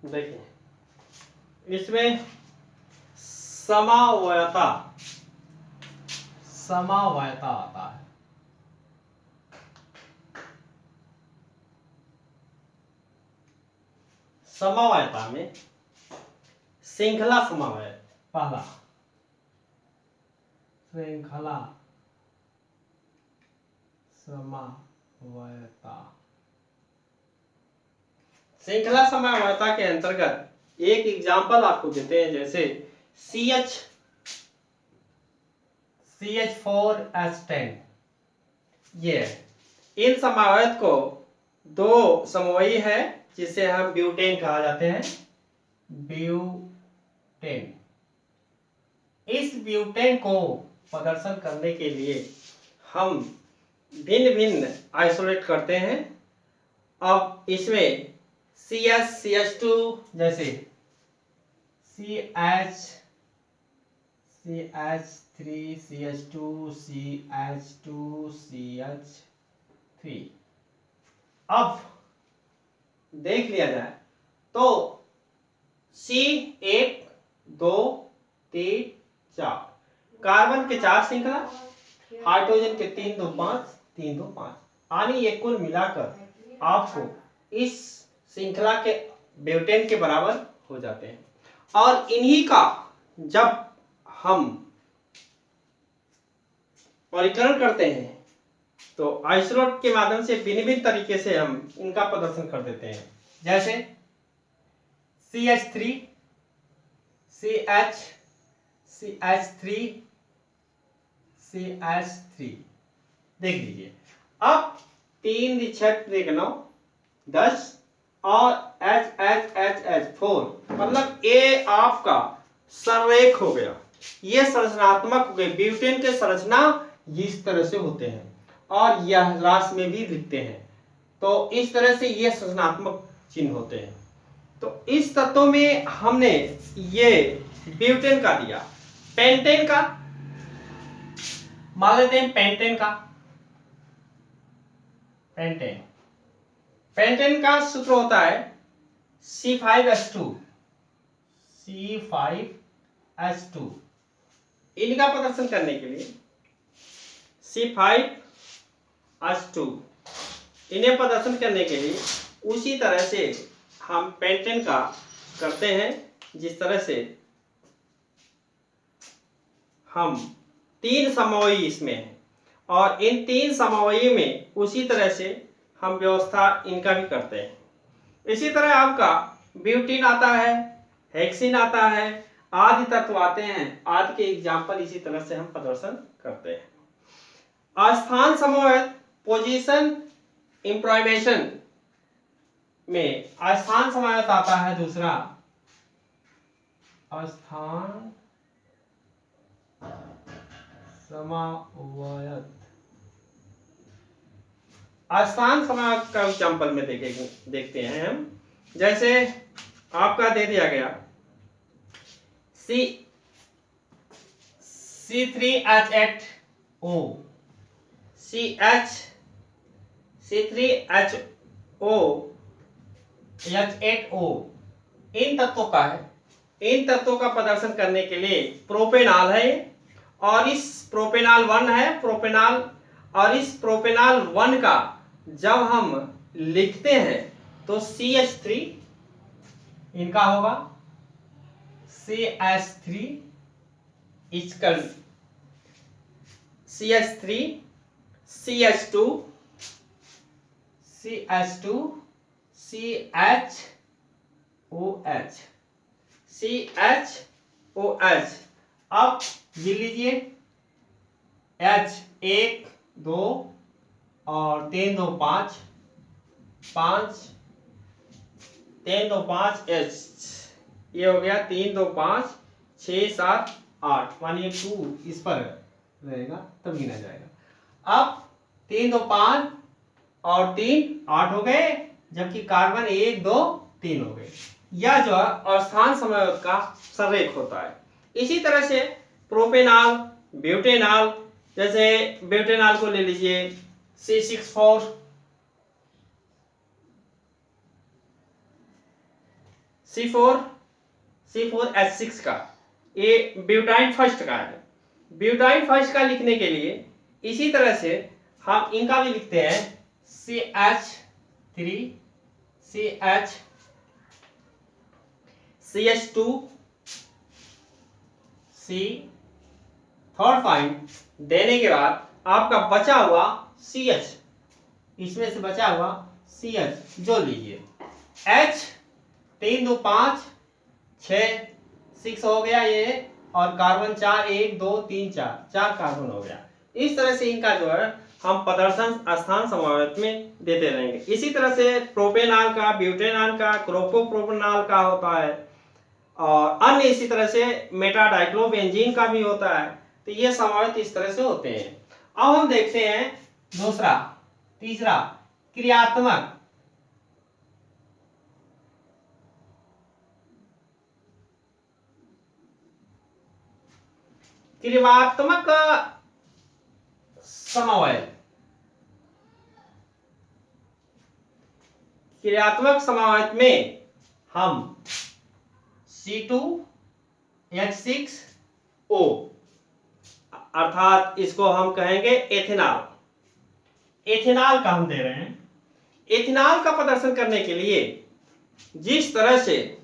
देखिए इसमें समावयता आता है। समवायता में श्रृंखला समवाय पहला, श्रृंखला समवायता। श्रृंखला समवायता के अंतर्गत एक एग्जांपल आपको देते हैं, जैसे CH4H10, ये इन समवायत को दो समवायी है जिसे हम ब्यूटेन कहा जाते हैं, ब्यूटेन। इस ब्यूटेन को प्रदर्शन करने के लिए हम भिन्न भिन्न आइसोलेट करते हैं। अब इसमें CH2 जैसे CH3 CH2 CH2 CH3 अब देख लिया जाए तो C1 2 3 4 कार्बन के 4 श्रृंखला, हाइड्रोजन के 3 2 5 3 2 5, यानी ये कुल मिलाकर आपको इस श्रृंखला के ब्यूटेन के बराबर हो जाते हैं। और इन्हीं का जब हम वर्गीकरण करते हैं तो आइसोलेट के माध्यम से भिन्न भिन्न तरीके से हम इनका प्रदर्शन कर देते हैं। जैसे CH3 CH3 देख लीजिए। अब 3 6 9 10 और H4 मतलब ये आपका संरेख हो गया, ये संरचनात्मक हो गए। ब्यूटेन के संरचना इस तरह से होते हैं और यह ह्रास में भी दिखते हैं, तो इस तरह से ये संरचनात्मक चिन्ह होते हैं। तो इस तत्व में हमने ये ब्यूटेन का दिया। पेंटेन का मान लेते हैं, पेंटेन का सूत्र होता है C5H2। इनका प्रदर्शन करने के लिए C5H2 इन्हें प्रदर्शन करने के लिए उसी तरह से हम पेंटेन का करते हैं, जिस तरह से हम 3 समवायी इसमें हैं और इन 3 समवायी में उसी तरह से हम व्यवस्था इनका भी करते हैं। इसी तरह आपका ब्यूटीन आता है, हेक्सिन आता है, आदि तत्व आते हैं। आदि के एग्जाम्पल इसी तरह से हम प्रदर्शन करते हैं। स्थान समवाय पोजीशन इंप्राइमेशन में स्थान समवायत आता है दूसरा, स्थान समवायत। स्थान समवायत का एग्जाम्पल में देखते हैं हम। जैसे आपका दे दिया गया C3H8O, C3H8O इन तत्वों का है। इन तत्वों का प्रदर्शन करने के लिए प्रोपेनॉल है और इस प्रोपेनॉल 1 है प्रोपेनॉल, और इस प्रोपेनॉल 1 का जब हम लिखते हैं तो CH3 इनका होगा, CH3 इसका CH3 CH2 CHOH। अब ये लीजिए H1 2 और 3 2 5 3 2 5 H, ये हो गया 3 2 5 6 7 8, मानिए 2 इस पर रहेगा तब गिना जाएगा। अब 3 2 5 और 3 8 हो गए, जबकि कार्बन 1 2 3 हो गए। यह जो है स्थान समवायत का संरेख होता है। इसी तरह से प्रोपेनॉल, ब्यूटेनॉल, जैसे ब्यूटेनॉल को ले लीजिए C6 C4H6 का, ये ब्यूटाइन फर्स्ट का है। ब्यूटाइन फर्स्ट का लिखने के लिए इसी तरह से हम इनका भी लिखते हैं CH3 CH2 C। Third point देने के बाद आपका बचा हुआ CH, इसमें से बचा हुआ CH जो लीजिए, H 3 2 5 6 6 हो गया ये, और कार्बन 4 1 2 3 4 कार्बन हो गया। इस तरह से इनका जो है हम प्रदर्शन स्थान समावेश में देते रहेंगे। इसी तरह से प्रोपेनॉल का, ब्यूटेनॉल का, क्रोपोप्रोपेनॉल का होता है, और अन्य इसी तरह से मेटाडाइक्लोबेंजीन का भी होता है। तो ये समावेश इस तरह से होते हैं। अब हम देखते हैं तीसरा क्रियात्मक। क्रियात्मक समवाय, क्रियात्मक समवाय में हम C2H6O, अर्थात इसको हम कहेंगे एथेनॉल। एथेनॉल का हम दे रहे हैं। एथेनॉल का प्रदर्शन करने के लिए जिस तरह से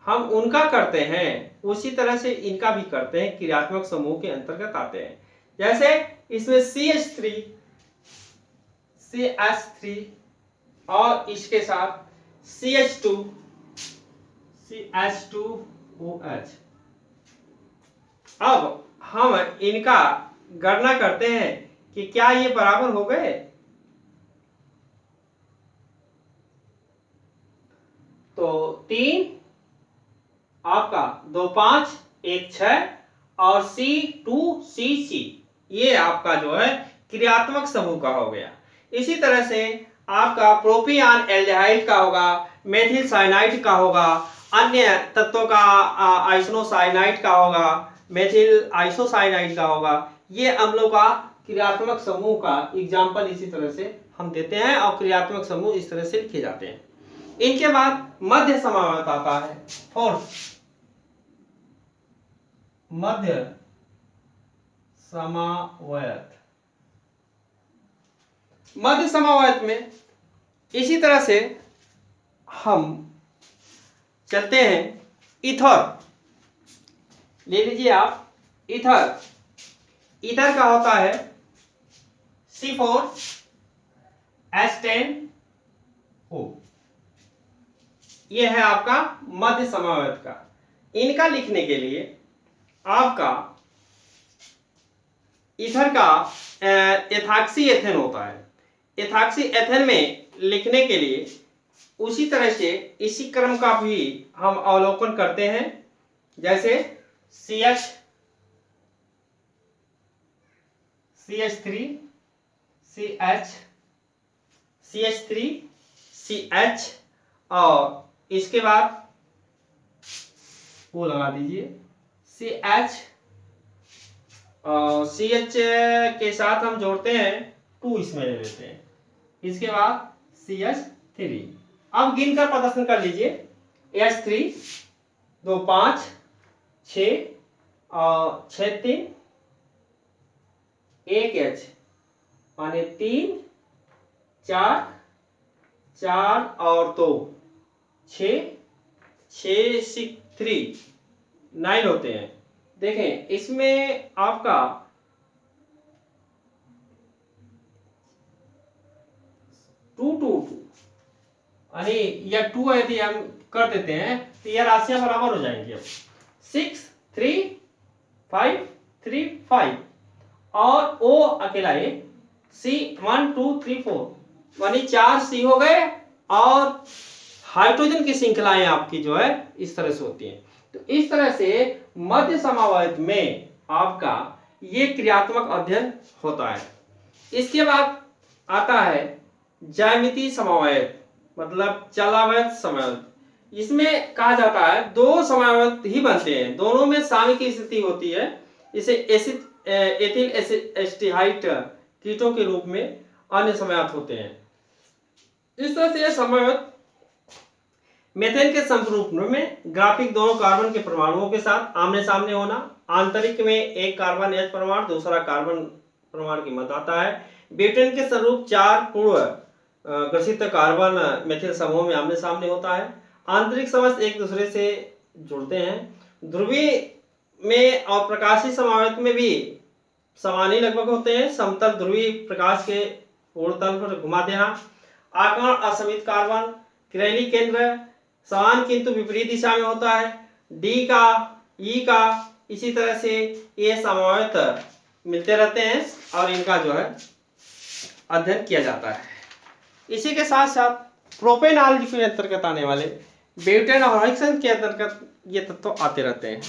हम उनका करते हैं उसी तरह से इनका भी करते हैं, क्रियात्मक समूह के अंतर्गत आते हैं। जैसे इसमें CH3 और इसके साथ CH2OH। अब हम इनका गणना करते हैं कि क्या ये बराबर हो गए। तो 3 आपका 2 5 1 6 और C2CC ये आपका जो है क्रियात्मक समूह का हो गया। इसी तरह से आपका प्रोपियान एल्डिहाइड का होगा, मेथिल साइनाइड का होगा, अन्य तत्वों का आइसोसाइनाइड का होगा, मेथिल आइसोसाइनाइड का होगा। ये अम्लों का क्रियात्मक समूह का एग्जाम्पल इसी तरह से हम देते हैं, और क्रियात्मक समूह इस तरह से लिखे जाते हैं। इनके बाद मध्य समावयव आता है, फोर्थ मध्य समावयव। मध्य समावयव में इसी तरह से हम चलते हैं। ईथर ले लीजिए आप। ईथर का होता है C4H10O। यह है आपका मध्य समावयव का। इनका लिखने के लिए आपका ईथर का एथॉक्सी एथेन होता है। एथॉक्सी एथेन में लिखने के लिए उसी तरह से इसी क्रम का भी हम अवलोकन करते हैं। जैसे CH3CH और इसके बाद वो लगा दीजिए CH के साथ हम जोड़ते हैं 2, इसमें ले लेते हैं। इसके बाद CH3। अब गिन कर प्रदर्शन कर लीजिए। H3 2 5 6 और 6 3 1 H माने 3 4 4 और 2 6 3 9 होते हैं। देखें इसमें आपका 2 2 2 यानी या 2 यदि हम कर देते हैं तो यह राशियां बराबर हो जाएंगी। अब 6 3 5 3 5 और O अकेला है C 1 2 3 4 यानी 4 C हो गए, और हाइड्रोजन की श्रृंखलाएं आपकी जो है इस तरह से होती हैं। तो इस तरह से मध्य समावयव में आपका ये क्रियात्मक अध्ययन होता है। इसके बाद आता है ज्यामितीय समवाय, मतलब चलावयव समवाय। इसमें कहा जाता है 2 समवाय ही बनते हैं, दोनों में साम्य की स्थिति होती है। इसे एथिल एसिटाइड कीटों के रूप में अन्य समवाय होते हैं। इस तरह से यह समवाय मेथेन के समरूप में ग्राफिक दोनों कार्बन के परमाणुओं के साथ आमने सामने होना, आंतरिक में एक कार्बन H परमाणु दूसरा कार्बन परमाणु की मत आता है। ब्यूटेन के स्वरूप 4 पूर्व ग्रसित कार्बन मेथिल समूह में आमने सामने होता है। आंतरिक समस्त एक दूसरे से जुड़ते हैं। ध्रुवीय में और प्रकाशीय समावर्त में भी समान ही लगभग होते हैं। समतल ध्रुवीय प्रकाश के पूर्ण तल पर घुमा देना। आकर्ण असमित कार्बन किरैली केंद्र समान किंतु विपरीत दिशा में होता है। डी का, ई का, इसी तरह से ये समावर्त मिलते रहते हैं और इनका जो है अध्ययन किया जाता है। इसी के साथ साथ प्रोपेनॉल के अंतर्गत आने वाले ब्यूटेन और हेक्सेन के अंतर्गत ये तत्व आते रहते हैं।